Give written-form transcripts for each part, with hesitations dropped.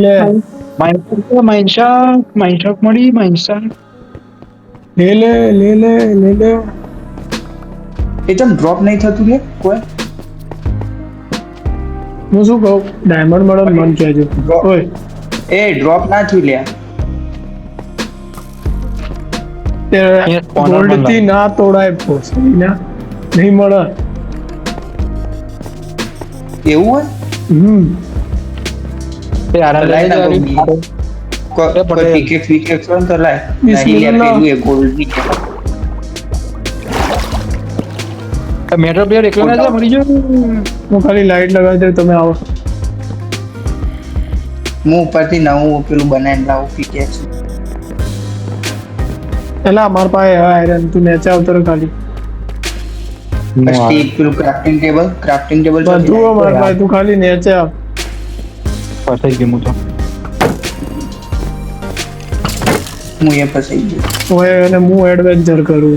લે માઇનશાર્ક મળી માઇનશાર્ક લે લે લે લે લે લે એ તમ ડ્રોપ નહીં થતું રે કોઈ હું શું કહું ડાયમંડ મળે ને મન કહેજો ડ્રોપ ઓય ડ્રોપ ના થયું લ્યા તે corner ગોલ્ડ થી ના તોડાય પોસી ના નહીં મળે એવું હોય તે આરા લાઈ લઈ ના જાય કોઈ પટેલ. પિકેક્સ વિકેક્સ હોય ને તો લાય બિસ્મિલ્લાહ. નહીં લ્યા પેલું એ ગોલ્ડ ની મેટ્રો પ્લેયર એકલો ના જાય મરી ગયો હું ખાલી લાઈટ લગાવી દઉં તમે આવો હું ઉપરથી નવું પેલું બનાવીને લાવું પિકેક્સ એલા અમાર પાસે આયરન તું નીચે આવતો રહે ખાલી સ્ટીક પેલું ક્રાફ્ટિંગ ટેબલ બધું અમાર પાસે તું ખાલી નીચે આવ ફસાઈ ગયો હું તો હું એ ફસાઈ ગયો ઓય અને હું એડવેન્ચર કરું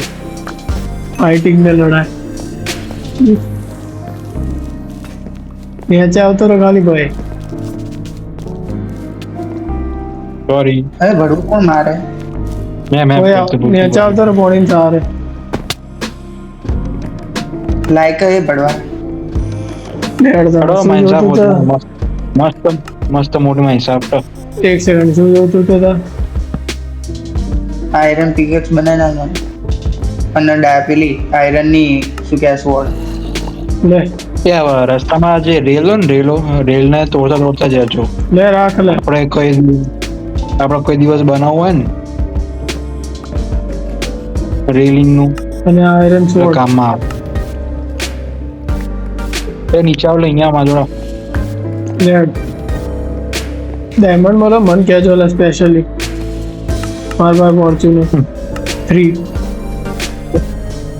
ફાઇટિંગ ને લડાઈ નીચે આવતો રહે ખાલી ભાઈ સોરી અરે ભડવું કોણ મારે મેં ઓય નીચે આવતો રહે પોણી તારે લાયક એ ભડવા ચડો માઇનશાર્ક એક મસ્ત મસ્ત મોટી માઇનશાર્ક સેકન્ડ શું જોતું તો તા આયરન પિકેક્સ બનાવી નાખવાનું અને પેલી આયરન ની શું કે sword. લે ત્યાં રસ્તામાં જે રેલ હોય ને રેલ ને તોડતા જજો લે રાખ લે આપણે કોઈ દિવસ બનાવવું હોય ને રેલિંગ નું અને આયરન તો સ્વોર્ડ કામમાં આવે એ નીચે આવ અહીંયા માજોડા લે ડાયમંડ મળે મન કહેજો લે સ્પેશિયલી માર પાસે ફોર્ચ્યુનર 3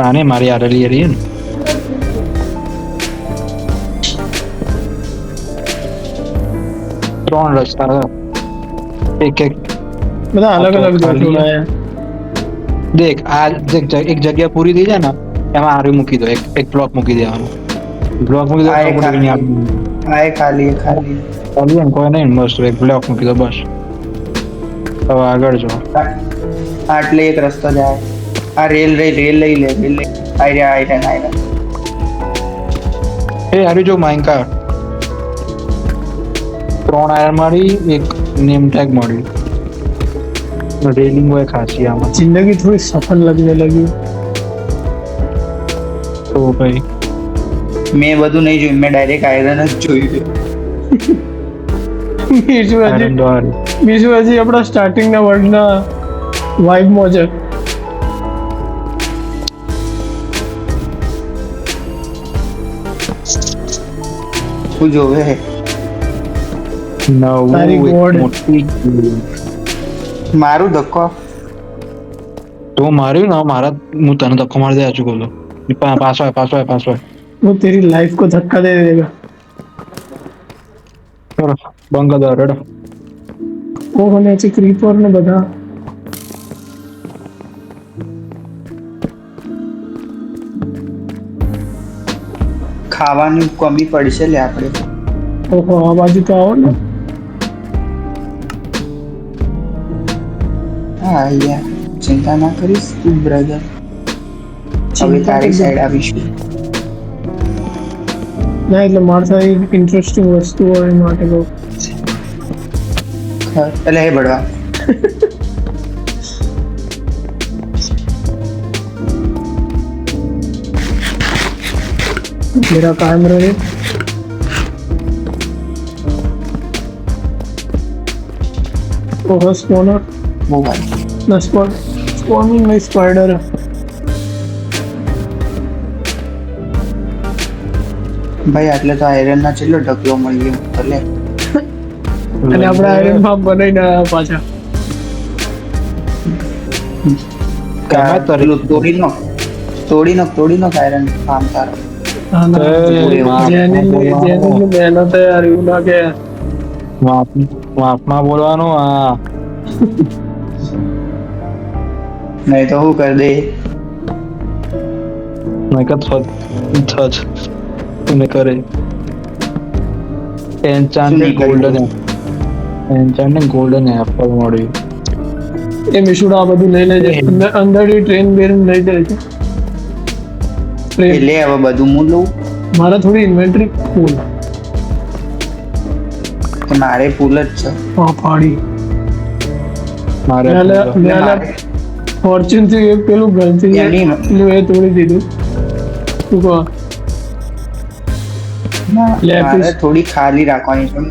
આને મારી આરેલી રહી ને ત્રણ રસ્તા એક બધા અલગ અલગ ખાલી. જોડાયા દેખ આ એક જગ્યા પૂરી થઈ જાય ને એમાં આરે મૂકી દો એક બ્લોક મૂકી દેવાનો બ્લોક મૂકી દો આ એક ખબર નહીં આ એ ખાલી ચાલી એમ કોઈ નહીં બસ એક બ્લોક મૂકી દો બસ હવે આગળ જો આટલે એક રસ્તો જાય આ રેલ લઈ લે આયરન એ હારી જો માઇનકા ત્રણ આયર મારી એક નેમ ટેગ મળી રેલિંગ હોય ખાસી આમાં जिंदगी थोड़ी सफल लगने लगी તો ભાઈ મેં બધું નહીં જોયું મેં ડાયરેક્ટ આયરન જ જોયું બીજું આયરન દ્વારા હજી આપણા સ્ટાર્ટિંગના વર્ડના વાઇબમાં છે શું જોવે તારી નવું ગોડ. એક મોટી મારું ધક્કો તો માર્યું ને મારા હું તને ધક્કો મારી દે આચું બોલો પાછો આય वो तेरी लाइफ को धक्का दे देगा ચલો બંગદાર રેડો वो होने से क्रीपर ने बता ખાવાની કમી પડશે લે આપણે ओहो आ बाजू तो आओ ना હા યાર ચિંતા ના કરીશ તું બ્રધર હવે તારી સાઈડ આવીશું ના એટલે મારી સાથે ઇન્ટરેસ્ટિંગ વસ્તુ હોય એ માટે કહું એટલે હે ભડવા मेरा काम रहे ओहो स्पॉनर મોબાઈલ ना स्पॉनिंग में स्पाइडर है ભાઈ આટલે તો આયરન ના છેલ્લો ઢગલો મળી ગયો ભલે અને આપણે આયરન ફાર્મ બનાવીને આવ્યા પાછા પેલું તોડી નો આયરન ફાર્મ તારો હા ના જેની મહેનત है यार એવું ના કે માપમાં બોલવાનું આ નહીં તો શું કર દે મેં કહા થજ તમે કરે શું એન્ચાન્ટેડ નહીં કર્યું? ગોલ્ડન એન્ચન્ટને ગોલ્ડન એપલ મળ્યું. એ મિશુડા આ બધું લઈ લેજે અંદર ટ્રેન બેન લઈ જાય છે ટ્રેન એટલે હવે બધું હું લઉં મારા થોડી ઇન્વેન્ટરી ફૂલ કે મારે ફૂલ જ છે હા ફાડી મારે ફોર્ચ્યુન થી એક પેલું ગનથી એની પેલું એ તોડી દીધું શું કહો મારે થોડી ખાલી રાખવાની છે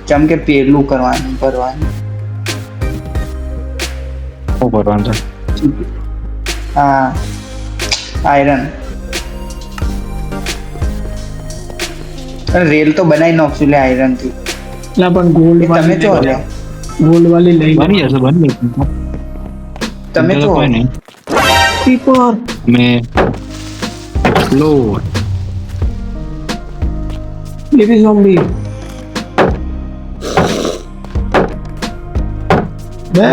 જેમ કે પેલું કરવાનું શું કરવાનું છે? હા આયરન રેલ તો બનાવી નાખશું લે આયરન થી ના પણ ગોલ્ડ તમે વાળી ચો લે ગોલ્ડ વાળી લઈ બની જશે બની જશે. તમે ચો કોઈ નહીં. ક્રીપર મેં એક્સપ્લોર બેબી ઝોમ્બી બે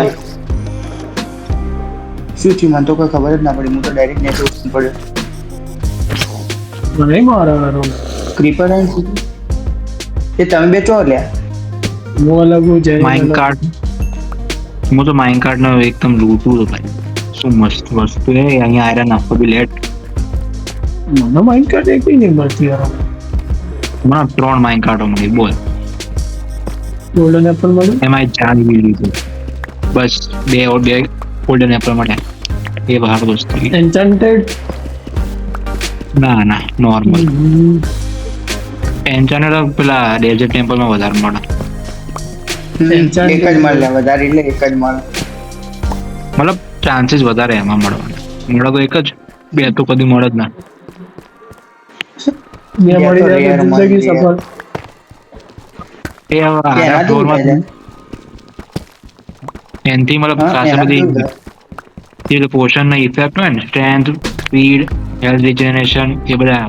શું થયું મને તો કોઈ ખબર જ ના પડી હું તો ડાયરેક્ટ નેટ પડ્યો મને મારા ક્રીપર એ તમે બે ચો લે હું અલગ હું જઈ માઇનકાર્ટ હું તો માઇનકાર્ટ નો એકદમ લૂંટું તો ભાઈ શું મસ્ત વસ્તુ છે અહીંયા આયરન આપો બી લેટ મને માઇન્ડ કાર્ડ એક નહીં મળતી યાર મને 3 માઇનકાર્ટો મળી બોલ ગોલ્ડન એપલ મળ્યું એમાં ચાલી બી લીધું બસ બે ગોલ્ડન એપલ મળ્યા એ બહાર વસ્તુ એન્ચન્ટેડ ના ના નોર્મલ એન્ચાન્ટેડ પેલા ડેઝર્ટ ટેમ્પલમાં વધારે મળે એક જ મળે વધારે એટલે એક જ મળે મતલબ ચાન્સીસ વધારે એમાં મળવાના મળે તો એક જ બે તો કદી મળે જ ના બે મળી જાય rare તો જિંદગી મળી સફળ એ હવે આરા એનાથી ફ્લોરમાં થાય એનથી મતલબ હા, ખાસા એનાથી બધી જે પોશન ના ઇફેક્ટ હોય ને સ્ટ્રેન્થ સ્પીડ હેલ્થ રિજનરેશન એ બધા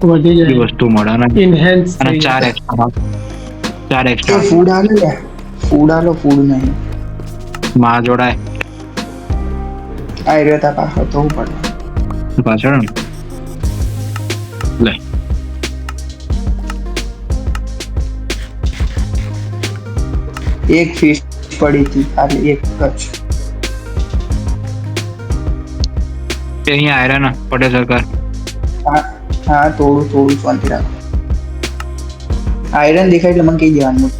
વધી બધી જાય વસ્તુ મળે અને ઇનહેન્સ અને ચાર એક્સ્ટ્રા એ ફૂડ આલે લે ફૂડ આલો ફૂડ નહીં માં જોડાય આ રહ્યો તા પાછો તો હું પડે પાછળ ને લે એક ફિશ પડી હતી ખાલી એક જ એ અહીંયા આયરન પટેલ સરકાર હા થોડું શાંતિ રાખ આયરન દેખાય એટલે મને કહી દેવાનું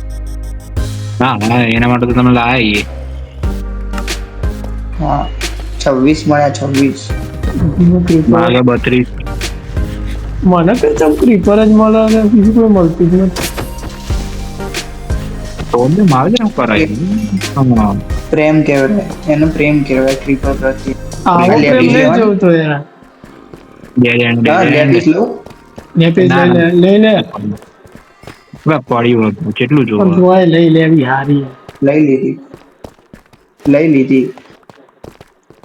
હા હા એના માટે તો તમે લાયા હા 26 મળ્યા 26 માગે 32 મને કઈ ચમ ક્રીપર જ મળે અને બીજું કોઈ મળતું જ નથી તો માગે શું કરાય હા પ્રેમ કહેવાય એનો પ્રેમ કહેવાય ક્રીપર પ્રત્યે આવો આ પ્રેમ લેપીસ નહીં લેવાનું? જોઉં તો યાર હા લેપીસ લો લેપીસ ના, ના. લઈ લે પડી વળતું કેટલું પણ જોવા જોવાય લઈ લેવી હારી લઈ લીધી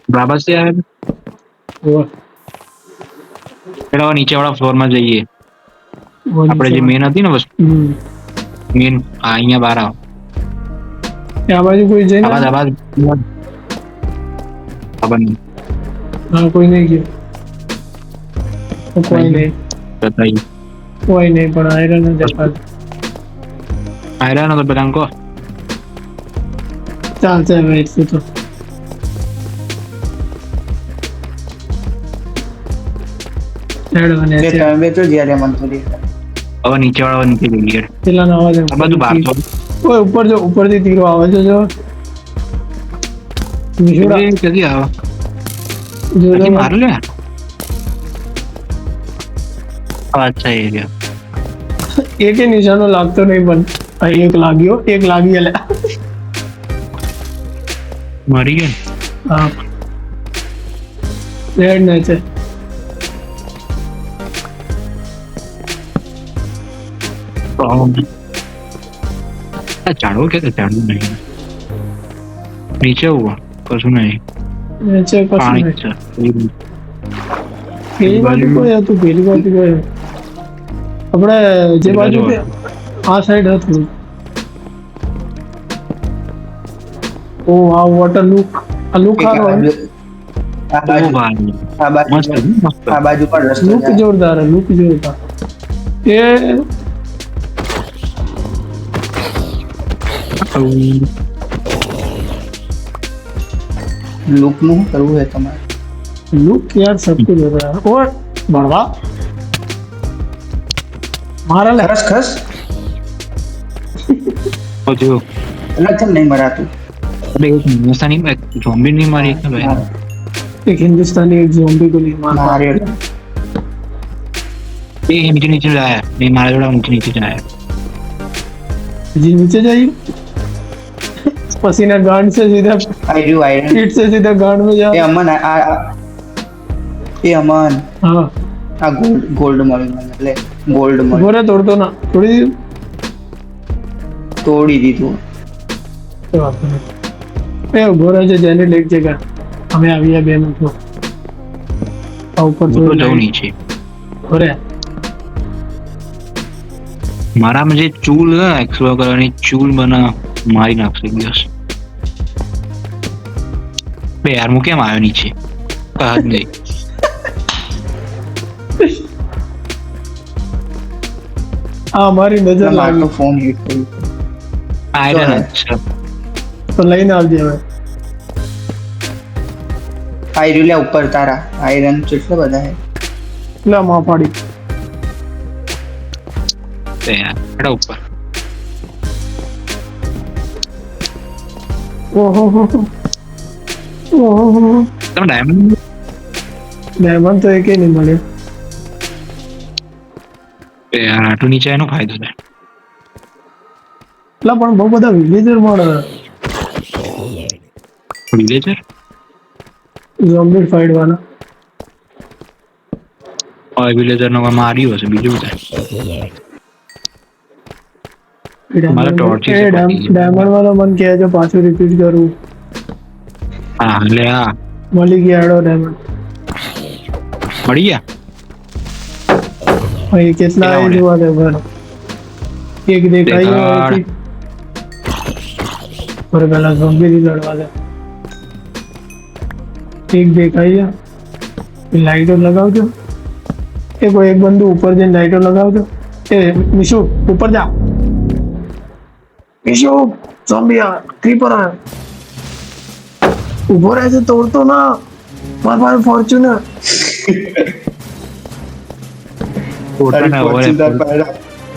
બરાબર છે યાર પેલા નીચે વાળા ફ્લોર માં જઈએ આપણે જે મેન હતી ને વસ્તુ મેન અહીંયા બહાર આવ આ બાજુ કોઈ જઈને આવાજ આવાજ ખબર નહીં હા કોઈ નહીં ગયું કોઈ નહીં બતાવી કોઈ નહીં પણ આયરન જ દેખાતું આયરન તો પેલા કહો ચાલશે હવે એટલું તો હેડ અને તે તમે બે તો જ્યારે મન તો દેખાય હવે નીચે વાળા નીચે જઈએ પેલાનો અવાજ આ બધું બહાર તો ઓય ઉપર જો ઉપરથી તીરો આવે છે જો મિશુડા જલ્દી આવો જો હજી મારું લે અચ્છા એ રહ્યો એક નિશાનો લાગતો નહીં પણ આ એક લાગ્યો એક લાગી એટલે મરી ગયો હા રેડ ને છે ચાડવો કે ચાડવું નહીં નીચે ઉભો કશું નહીં નીચે કશું પાણી નહીં છે પેલી બાજુ કોઈ હતું પેલી બાજુ કોઈ આપણે જે બાજુ આ સાઈડ હતું ઓ આ વોટર લુક આ લુક એક સારો આ બાજુ ભાઈ આ બાજુ મસ્ત મસ્ત આ બાજુ પણ રસ્તો લુક જાય. જોરદાર લુક જોરદાર એ લૂક નું કરવું હે તમારે लुक यार सब कुछ हो रहा है और बढ़वा मारा ले ખસ ખસ જો એટલે કેમ નહીં મરાતું અબે એક હિન્દુસ્તાની ઝોમ્બી નહીં મારી કે ભાઈ एक हिंदुस्तानी एक ज़ॉम्बी को नहीं मारा માર્યો એ નીચે નીચે લાયા નહીં મારા જોડા નીચે નીચે લાયા जी नीचे जाइए पसीना गांड से सीधा આયર્યું આયરન पीठ से सीधा गांड में जाओ એ અમન એ અમન हाँ આ ગોલ્ડ મળ્યું મને એટલે ગોલ્ડ મળ્યું बोरा तोड़ दो ना थोड़ी दी તોડી દીધું ए बोरा जो जेनेट एक जगह हमें अभी है 2 मिनट में ऊपर હું તો थोड़ी જાઉં लाइट નીચે बोरे મારામાં જે ચૂલ હે એક્સપ્લોર કરવાની ચૂલ બના મારી નાખશે એક દિવસ બે યાર હું કેમ આવ્યો નીચે કહા જ નહીં हाँ हमारी नजर મારો लागी ફોન હિટ થયું આયરન છે तो लाइन आ गया है આયર્યું લે ઉપર તારા આયરન કેટલા બધા હે ला माँ पाड़ी બે યાર એડા ઉપર ओहो તમે ડાયમંડ डायमंड तो एक ही नहीं मिले બે યાર આટલું નીચે એનો ફાયદો થાય ला पण बहुत बड़ा विलेजर મળે વિલેજર ઝોમ્બી ફાઇટ વાળા ઓય વિલેજર નો માર્યું હશે બીજું થાય મારા torch છે ડાયમંડ વાળો મન કહે છે પાછું રિપીટ કરું હા એટલે આ મળી ગયા એડો ડાયમંડ મળી ગયા ભાઈ કેટલા કેટલા એ જોવા દે ભર એક દેખાય દેખાડ. છે પર પેલા ઝોમ્બી થી લડવા દે એક દેખાય લાઈટો લગાવજો એ કોઈ એક બંદુ ઉપર જઈને લાઈટો લગાવજો એ મિશુ ઉપર જા મિશુ ઝોમ્બી આ ક્રીપર આ ઉભો રહે છે તોડતો ના માર પાસે ફોર્ચ્યુનર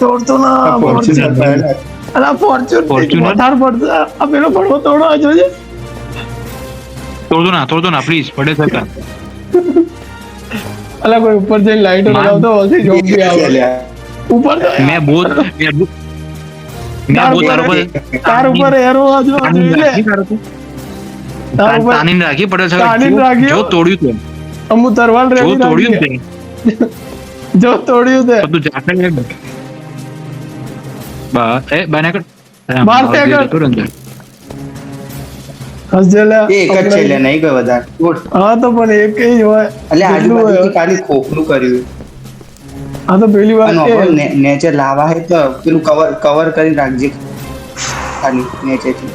તોડતો ના અલા ફોર્ચ્યુન Fortuner? વધારે પડશે આ પેલો પડવો તોડો આ જોજે તોડતો ના પ્લીઝ પડે સકા અલા કોઈ ઉપર જઈને લાઈટો માર. લગાવતો હશે ઝોમ્બી આવે ઉપર તો મેં બહુ તાર ઉપર તાર ઉપર એરો આ જો તાર ઉપર તાનીને રાખી પડે તાનીને રાખી. જો તોડ્યું તે અમુ તરવાલ જો રેડી તોડ્યું તે જો તોડ્યું તે બધું જાતે લે બસ એ બને કર બાર તે કર. હસજેલા એ એક જ છે લે નહીં કોઈ વધારે તોડ. હા તો પણ એક જ હોય એટલે જેટલું હોય. આજુબાજુ ખાલી ખોખલું કર્યું હા તો પેલી વાર અને એ હવે નેચે લાવા હે તો પેલું કવર કરી રાખજે ખાલી નેચેથી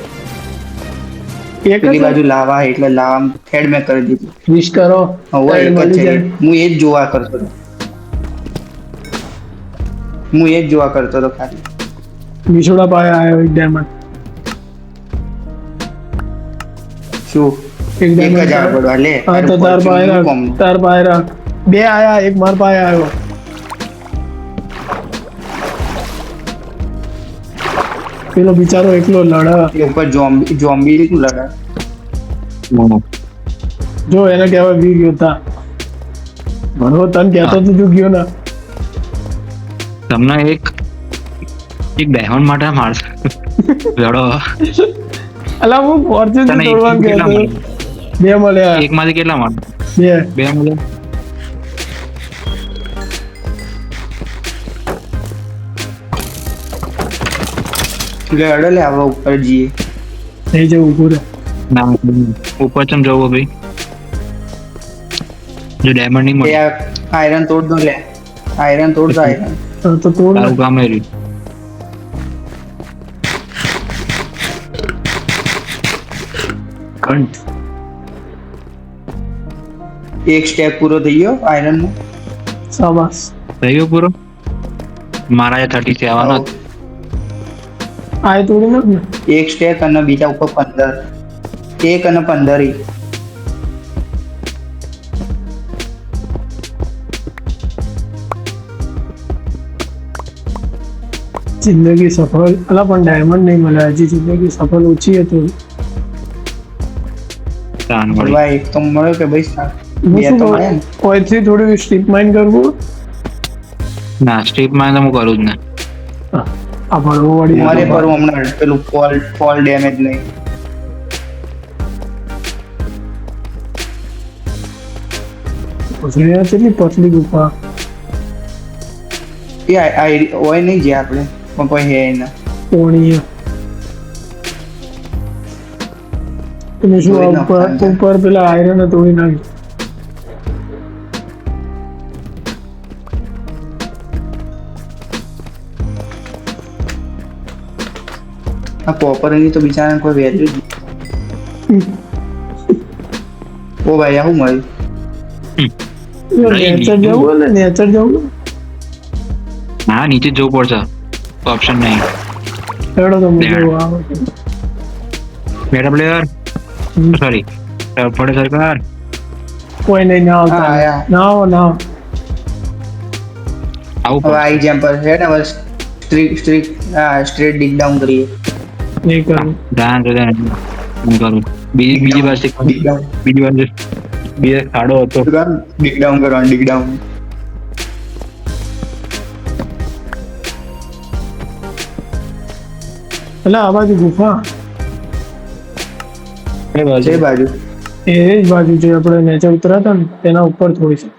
એક પેલી જ બાજુ લાવા હે એટલે લાવા થેડ મેં કરી દીધું વિશ કરો હવે એક જ મળી છે જાય. હું એ જ જોવા કરતો હતો ખાલી વિછોડા પાયા આવ્યો એક ડાયમંડ શું એક એક જ ડાયમંડ આ પડવા લે હા તો તાર પાસે શું રાખ કામનું? તાર પાસે રાખ બે આયા એક માર પાસે આવ્યો પેલો બિચારો એકલો લડા એ ઉપર જોમ્બી શું લડા જો એને કહેવાય વીર યોદ્ધા ભણવો તને કહેતો તો તું ગયો ના તમને એક ડાયમંડ માટે મારશે લડો અલા હું ફોર્ચ્યુન તને એક તોડવાનું કેટલા કહેતો મળે? બે મળ્યા એક માંથી કેટલા માર બે બે મળે લડો લે આવા ઉપર જઈએ થઈ જવું ઉભું રહે ના ઉપર ચમ જવું ભાઈ જો ડાયમંડ નહીં એ મળે આયરન તોડ દો લે આયરન તોડ દો આયરન હા, તો તોડ ને. તારું કામ એ રહ્યું ઘંટ એક સ્ટેપ પૂરો થઈ ગયો આયરન નો શાબાશ થઈ ગયો પૂરો મારા 30 આવવાનો આ એ તોડી નાખ ને. એક સ્ટેક અને બીજા ઉપર 15. 1 અને 15 ઈ. જિંદગી સફળ અલા પણ ડાયમંડ નહીં મળે હજી. જિંદગી સફળ ઓછી હતી. તાન મળી. ભાઈ એક તો મળ્યો કે ભાઈ સાત. હું બે શું તો કહું મળ્યા ને. ઓયથી થોડું સ્ટીપ માઇન્ડ કરવું. ના સ્ટ્રીપ માં તો હું કરું જ ને. આ ભણવો વાળી મારે પર હમણાં પેલું ફોલ ડેમેજ નહીં. કેટલી પતલી ગુફા. એ હોય નહીં જે આપણે પણ કોઈ હે ના. કોણી તમે શું તોડી આ નાખવાનું છે. ઉપર પેલા આયરન તોડી નાખી. આ કોપર ની તો બિચારાને કોઈ વેલ્યુ જ નહીં. ઓ ભાઈ આ શું મળ્યું? નેચર જવું ને નેચર જવું. હા નીચે જવું પડશે ઓપ્શન નહીં. હેડો તો મુજબ There. આવે. બેટા પ્લેયર સોરી પડે સરકાર. કોઈ નહીં ના હા આવતા આયા. ના આવો ના આવો. આવું હવે આઈ જેમ પર છે ને બસ સ્ટ્રેટ ડિગ ડાઉન કરીએ. નહીં કરું. ધ્યાન દે હું કરું. બીજી પાસે ડિગ ડાઉન બીજી પાસે બીજો ખાડો હતો. ડિગ ડાઉન કરવાનું ડિગ ડાઉન. એટલે આ બાજુ ગુફા એ બાજુ છે બાજુ. એ જ બાજુ જે આપણે નેચર ઉતરાતા ને તેના ઉપર થોડી છે.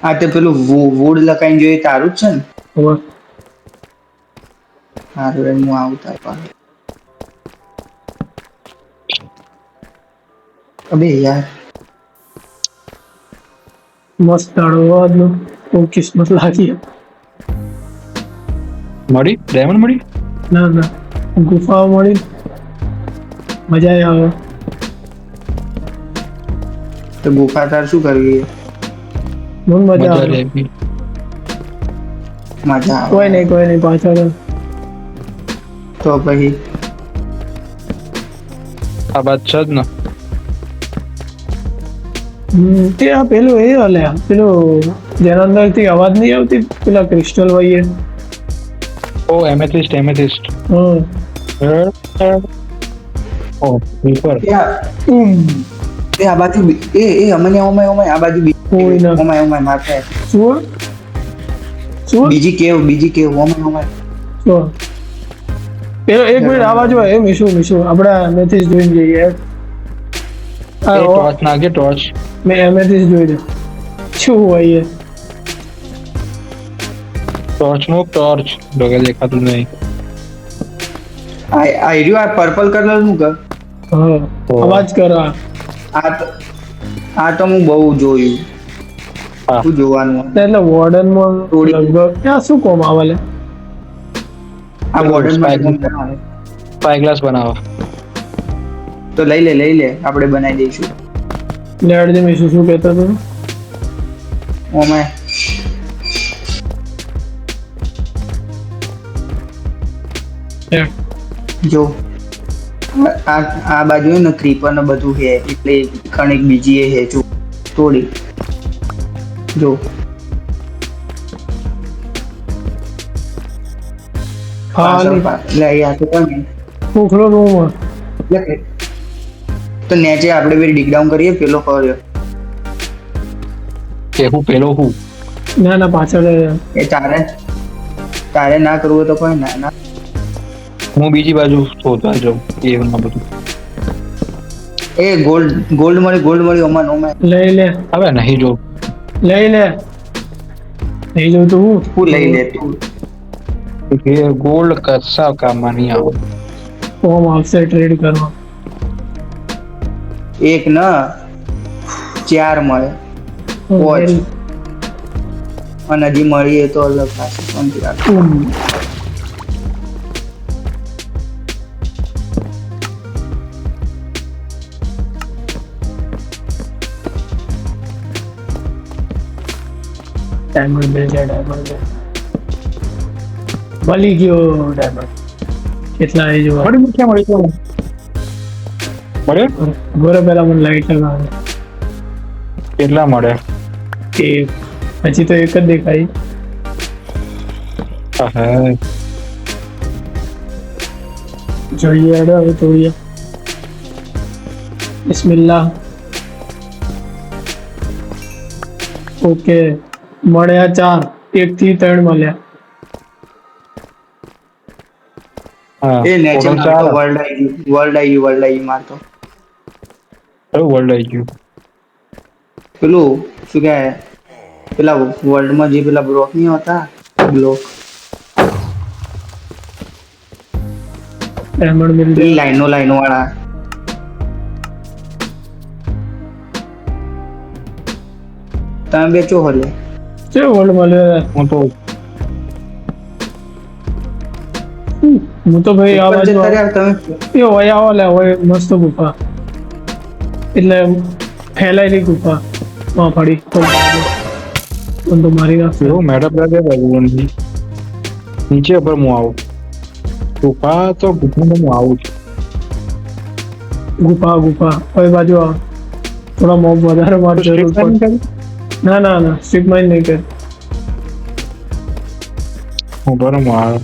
આ તે પેલું વુડ લખાઈને જોઈએ તારું જ છે ને. ખબર હારું હું આવતા પણ અબે યાર મસ્ત દાડો આજનો. બહુ કિસ્મત લાગી. મળી ડાયમંડ મળી. ના ના ગુફાઓ મળી મજા આવે. તો ગુફા તાર શું કરવી? બહુ મજા મજા આવે. લેવી. મજા કોઈ આવે. નહીં પાછળ. તો પછી આ વાત છે જ ને. તે આ પેલું એ અલ્યા પેલું જેના અંદર થી અવાજ નહીં આવતી પેલા ક્રિસ્ટલ વહીએ. ઓ એમેથિસ્ટ એમેથિસ્ટ. હમ ઓ ઉપર એ આ બાજુ એ અમને ઓમાય આ બાજુ કોઈ ના. ઓમાય માથે શું શું બીજી કેવ ઓમાય શું પેલો એક મિનિટ આ બાજુ એ મીશું આપણે મેથી જોઈને જઈએ. આ ટોર્ચ નાખે ટોર્ચ. મેં એમેથી જોઈ લો શું હોય એ. ટોર્ચ નો ટોર્ચ ડોગે દેખાતું નહીં. આ રહ્યું આ પર્પલ કલર નું કર. હા અવાજ કર. આ તો હું બહુ જોયું. હા. શું જોવાનું? એટલે વોર્ડન માં થોડી. લગભગ ત્યાં શું કોમ આવે લે. આ બોર્ડર સ્પાય ગ્લાસ બનાવો. તો લઈ લે આપણે બનાવી દઈશું. લેડ દે મીશું શું કહેતો હતો. ઓમાય જો આ બાજુ ને ક્રીપર ને બધું હે એટલે કણિક બીજી એ હે જો થોડી જો ખાલી લે આ તો પણ ખોખલો રૂમ. તો નેચે આપણે બે ડિગ ડાઉન કરીએ પેલો કર્યો કે હું પેલો હું. ના પાછળ એ તારે ના કરવું હોય તો કોઈ ના હું બીજી બાજુ શોધવા જાઉં એ બધું. એ ગોલ્ડ મળી ઓમાય લઈ લે હવે નહીં જો. લઈ લે નહીં જોઉં તો હું હું લઈ લે તું એ ગોલ્ડ કશા કામમાં નહીં આવે. ફોર્મ આવશે ટ્રેડ કરવા. એક ના 4 મળે વોચ અને હજી મળી એ તો અલગ પાસે શાંતિ રાખ. ડાયમંડ બે મળી ગયો ડાયમંડ. કેટલા આવી જોવા મળી ક્યાં મળી ક્યાં મળે ગોરે પહેલા મને લાઈટ લગાવે કેટલા મળે કે પછી તો એક જ દેખાય હા જોઈએ હેડો હવે તોડીએ બિસ્મિલ્લાહ ઓકે મળ્યા 4 1 થી 3 મળ્યા હા એ નેચે total મારતો ચાર. વર્લ્ડ આવી મારતો કયું વર્લ્ડ આવી ગયું પેલું શું કે પેલા વર્લ્ડમાં જે પેલા બ્લોક નહીં હોતા બ્લોક ડાયમંડ મિલ પેલી ગયા લાઈનો વાળા તમે બેચો હલે છે વર્લ્ડ મળ્યો હું તો હું તો ભાઈ આ ઉપર બાજુ જતા રહ્યા તમે એ હોય આવો લે હોય મસ્ત ગુફા એટલે ફેલાયેલી ગુફા માં પડી પણ તો મારી નાખશે એવું મેડમ લાગે બાજુ નીચે પર હું આવું ગુફા તો ગુફામાં હું આવું છું ગુફા કોઈ બાજુ આવો થોડા મોબ વધારે માર જરૂર પડે ના સ્ટ્રીપ માઇન નહીં કર હું બરો હું આવ્યો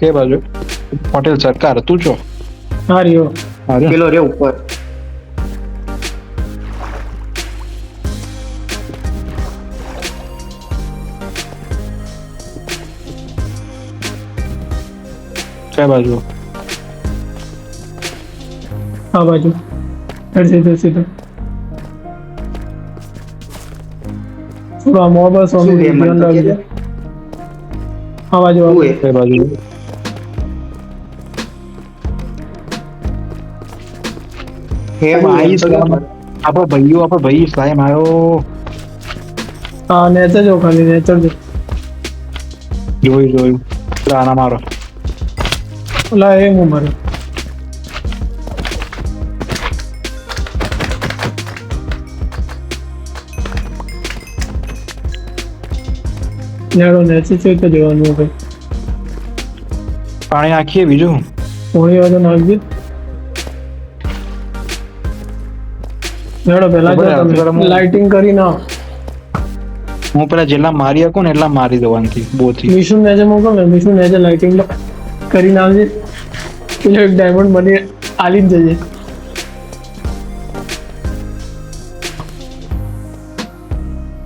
કે બાજુ પટેલ સરકાર તું છો હા રહ્યો અરે પેલો રે ઉપર કઈ બાજુ આ બાજુ સીધો થોડા મોબ શું કે મને તો કે દે. આ બાજુ શું એ? કઈ બાજુ હે ભાઈ એમ તો કે આપણો ભાઈ સ્લાઈમ આવ્યો હા નેચર જો ખાલી નેચર જો જોયું આના મારો ઓલા એ હું મારે નેડો નેચર છે તો જોવાનું ભાઈ પાણી નાખીએ બીજું પોણી વાળો નાખજે નેડો પહેલા બરાબર, જો બરાબર. તમે લાઇટિંગ કરી ના હું પેલા જેટલા મારી શકું ને એટલા મારી દેવાથી બોથી મિશન નેચે મોકલ ને મિશન નેચે લાઇટિંગ કરીને આવજે પેલો એક ડાયમંડ બની આલી જ જજે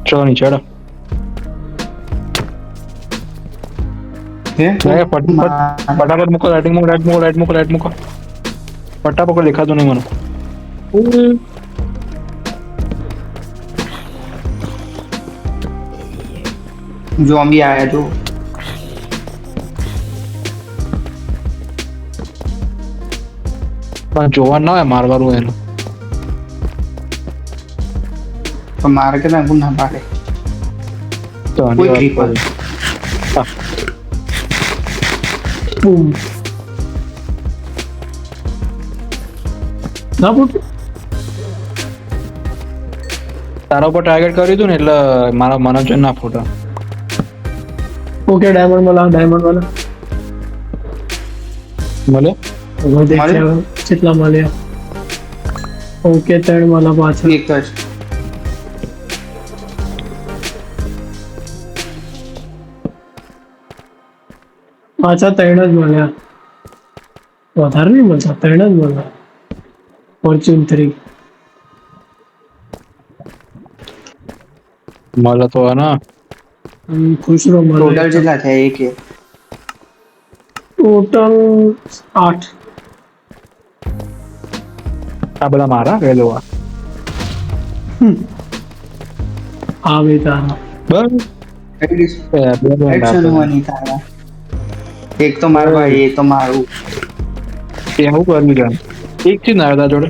ચલો નીચે હેડો. હે ફટાફટ મૂકો લાઇટ મૂકો ફટાફટ દેખાતું નહીં મને ઝોમ્બી આયા જો પણ જોવા ના હોય મારવાનું એનું પણ મારે કે ના ના પાડે તો આની કોઈ વાત creeper. કરું. બૂમ ના પુટ તારા ઉપર ટાર્ગેટ કર્યું હતું ને એટલે મારા મને જોઈને ના ફોટા ઓકે ડાયમંડ વાળા મળે હવે દેખ્યા કેટલા મળ્યા ઓકે 3 વાળા પાછળ એક જ પાછા 3 જ મળ્યા વધારે નહીં મળતા 3 જ મળ્યા ફોર્ચ્યુન 3 મળે તો હે ને ખુશરો મળે ટોટલ કેટલા થયા એક ટોટલ 8 આ બધા મારા કે જોવા આવે તારા બસ એટલીસ્ટ બે એક્શન આપે. હોવાની થાય એક તો મારો ભાઈ એ તો મારું એ હું કર્યું છે એક થી ના હતા જોડે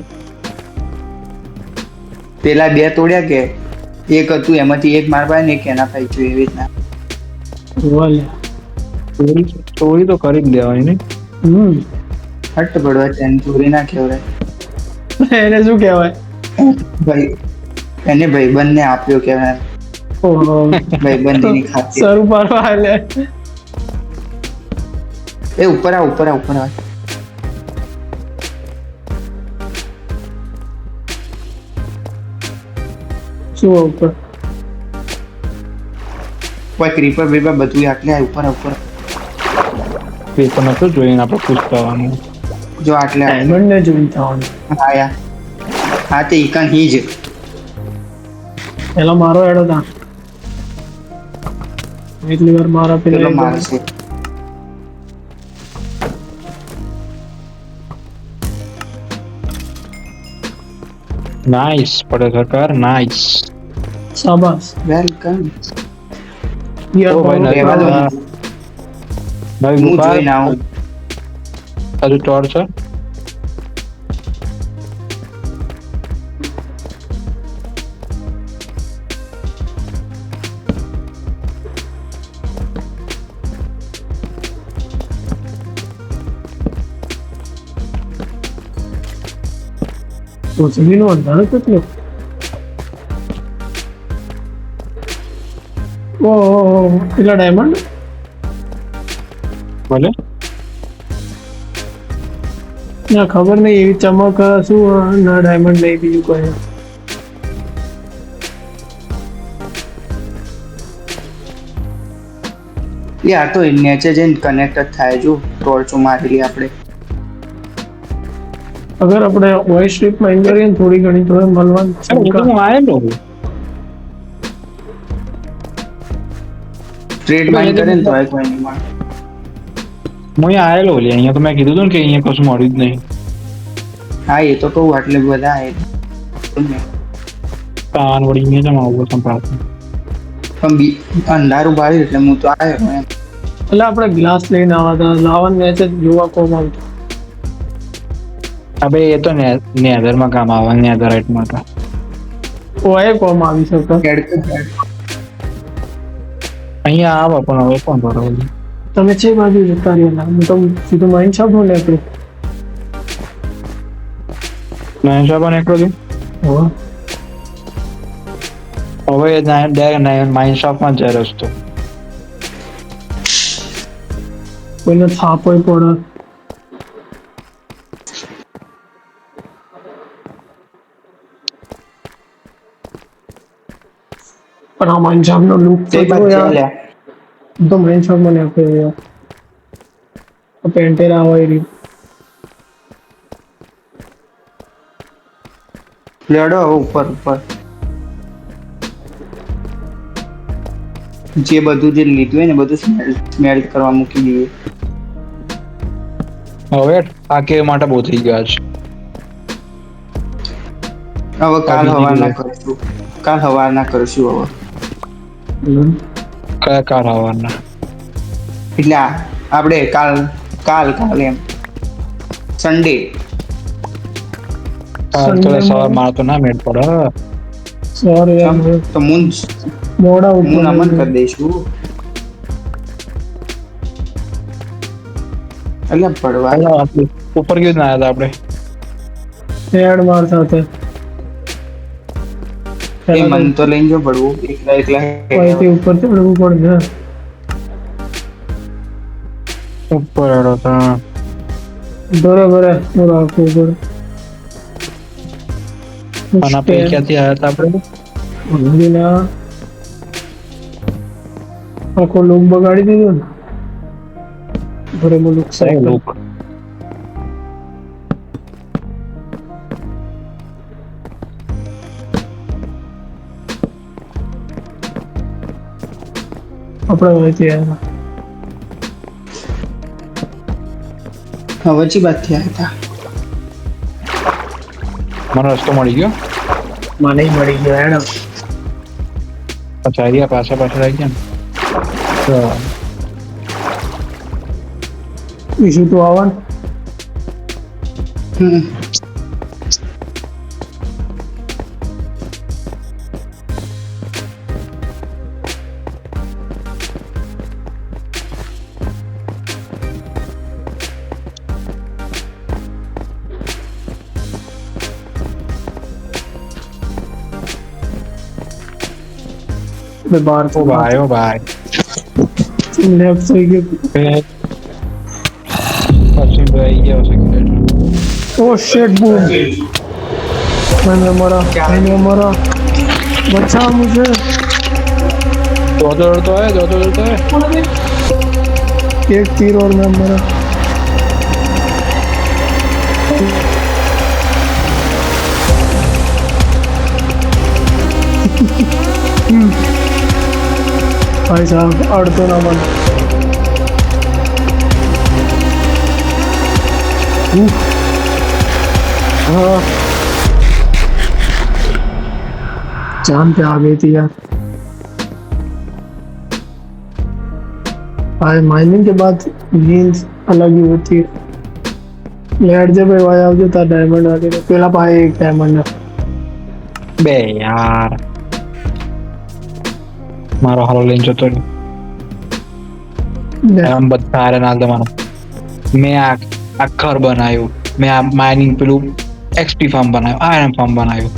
પેલા 2 તોડ્યા કે એક હતું એમાંથી એક માર પાસે ને એક એના પાસે એવી રીતના વાલે ચોરી તો કરી જ દેવાની ને હટ પડવા તેને ચોરી ના કહેવાય એને શું કહેવાય ભાઈ એને ભાઈબંધને આપ્યો કહેવાય ઓહો ભાઈબંધીની ખાતર સરું પાડવા આલે એ ઉપર આ ઉપર આ ઉપર આ શું ઉપર કોઈ ક્રીપર બ્રીપર બધું આટલે આ ઉપર આ ઉપર પેપર નતું જોઈને આપણે પૂછતા આવવાનું. જો આટલે આ. ડાયમંડ ને જોઈ થવાનું. હા યા હા તે ઈકન હી જ પેલા મારો એડો તા એટલી વાર મારા પેલો પેલા મારશે નાઇસ પડે સરકાર નાઇસ. શાબાશ વેલકમ યાર ઓ ભાઈ, રહેવા દો હા. નવી હું ગુફા જોઈને આવું હજુ ટોર છે. કોચબીનો અંધારો કેટલો ઓહો કેટલા ડાયમંડ ભલે ના ખબર નહીં એવી ચમક શું ના ડાયમંડ નહીં બીજું કોઈ યાર તો નેચર જઈને કનેક્ટ જ થાય જો ટોર્ચો મારેલી આપણે અગર આપણે વોઇસ સ્ટ્રીપ માઇન કરીએ ને થોડી ઘણી તો મળવાનું અરે હું તો હું આયેલો છું. સ્ટ્રેટ માઇન કરે ને તો આ કોઈ નહીં મળે હું અહીંયા આયેલો લે. અહીંયા તો મેં કીધું હતું ને કે અહીંયા કશું મળ્યું જ નહીં. હા એ તો કહું આટલે બધા આવે કાન વળી અહીંયા જમા આવું સંભળાતું. પણ અંધારું ભાવ્યું એટલે હું તો આવ્યો એમ એટલે આપણે ગ્લાસ લઈને આવવા હતા લાવન મેચ જોવા કોમ આવતું હવે એ તો નેધરમાં કામ આવે નેધરાઇટમાં તો. ઓએ કોમ આવી શકે અહીંયા આવે પણ હવે કોણ બરોબર. તમે છે બાજુ જતા રહેલા હું તો સીધું માઇન શોપ નું નીકળું નયન સાહેબ એકલો છું. હવે ડાયરેક્ટ માઇન શોપમાં જાય રસ્તો. કોઈને થાપ હોય પડે પણ આ માઇન શોપ નો લુક તો જો યાર તો માઇન શોપ માં નીકળ્યો યાર પેન્ટેરા હોય રહી લડો હવે ઉપર ઉપર જે બધું જે લીધું હોય ને બધું સ્મેલ્ટ કરવા મૂકી દઈએ હવે આ કેવ માટે બહુ થઈ ગયા છે. હવે કાલ બીજી હવારના દિવસ. કરશું કાલ હવારના કરશું હવે કયા કાર આવવાના? એટલે આપણે કાલ કાલ કાલ એમ સન્ડે તો સવાર મારે તો ના મેળ પડે. સોરી યાર તો હું મોડા હું નમન ઉપર કરી દઈશું એટલે પડવા ઉપર કેવી ના આવ્યા આપણે? હેડ માર સાથે એ મન તો લઈને જો પડવું એકલા એકલા અહીંથી ઉપર ચડવું પડે ઉપર હેડો તો બરાબર હું રાખવું પડે અને આપણે ક્યાંથી આવ્યા હતા આપણે? મંદિરના આખો લુક બગાડી દીધો ને ભરેલું લુક સાયકલ લુક આપણે અહીંથી આવ્યા હવે ચી બાત થયા હતા મને રસ્તો મળી ગયો. મને મળી ગયો હેડ અચ્છા એરિયા પાછા પાછળ આવી ગયા ને ઈશુ તું આવવાનું હમ બહાર ઓ ભાઈ ઓ ભાઈ લેફ્ટ થઈ ગયું સેકન્ડ એટલે ઓ શિટ બૂમ मैंने मरा बचा मुझे જોતો હે एक तीर और मैं मरा भाई साहब अड़ तो ना मन हाँ जान पे आ गई थी यार भाई माइनिंग के बाद नींद अलग ही होती है लेट जब भाई आ जाता डायमंड आ गया पहला पाए एक डायमंड બે યાર મારો હાલો લઈને જતો રહ્યો આમ બધા હારે નાલ દેવાનો મેં આ ઘર બનાવ્યું મેં આ માઇનિંગ પેલું એક્સપી ફાર્મ બનાવ્યું આયરન ફાર્મ બનાવ્યું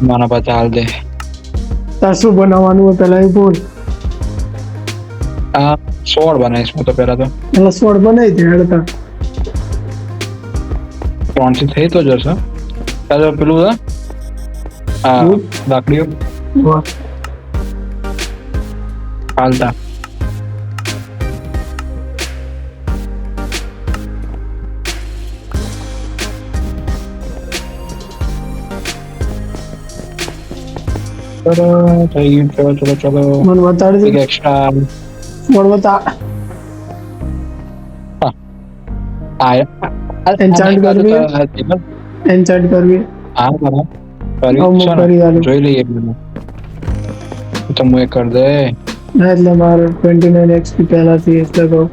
મને બધા હાલ દે તાર શું બનાવવાનું હોય પહેલા એ બોલ આ સોળ બનાવીશ હું તો પહેલા તો એટલે સોળ બનાવી દે હેડતા 3 થી થઈ તો જશે તારે પેલું આ લાકડીઓ વાહ હાલતા ચલો થઈ ગયું ચલો મને બતાડી એક દે એક્સ્ટ્રા સોળ બતા Enchant કરવી? એન્ચન્ટ કરવી હા બરાબર હું કરી આલું. જોઈ લઈએ પેલું. તો હું એ કરી દે ના એટલે મારે 29 XP પહેલાથી એટલે કહું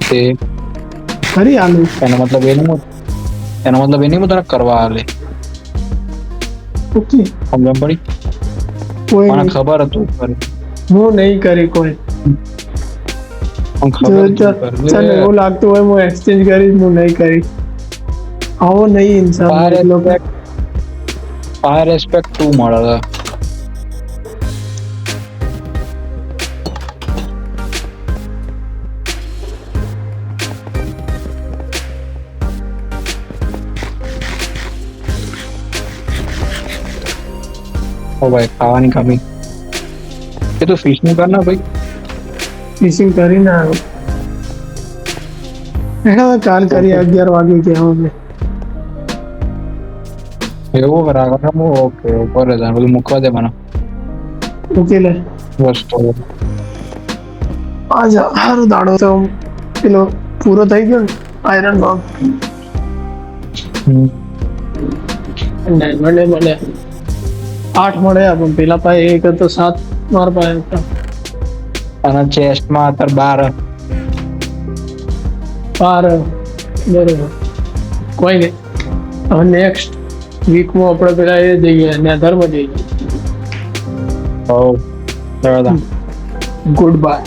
તે કરી આલું એનો મતલબ એ નહીં હું તને કરવા આલે ઓકે સમજણ પડી કોઈ મને નહીં. ખબર હતું કરી હું નહીં કરી કોઈ મને ખબર જો ચાલ એવું લાગતું હોય હું એક્સચેન્જ કરીશ હું નહીં કરીશ આવો નહીં ઇન્સાન ફાયર રેસ્પેક્ટ 2 મળે ओ भाई खाવાની કમી એ તો ફિશ નું કર ના ભાઈ ફિશિંગ કરીને આવ્યો એના કાલ કરી 11 વાગે ગયા અમે એવું કરાગા હું ઓકે ઉપર જ બધું મૂકવા દે મને મૂકી લે વસ્તુ આજા હારો દાડો તો પેલો પૂરો થઈ ગયો ને આયરન બોમ્બ ડાયમંડ મળે 8 મળ્યા પણ પેલા પાસે એક હતો 7 માર પાસે હતા અને ચેસ્ટ માં અત્યારે 12 બરોબર કોઈ નહીં હવે નેક્સ્ટ વીકમાં આપણે પેલા એ જઈએ નેધરમાં જઈએ ઓ બરાબર ગુડ બાય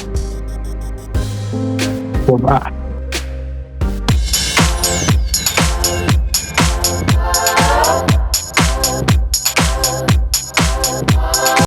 તો બા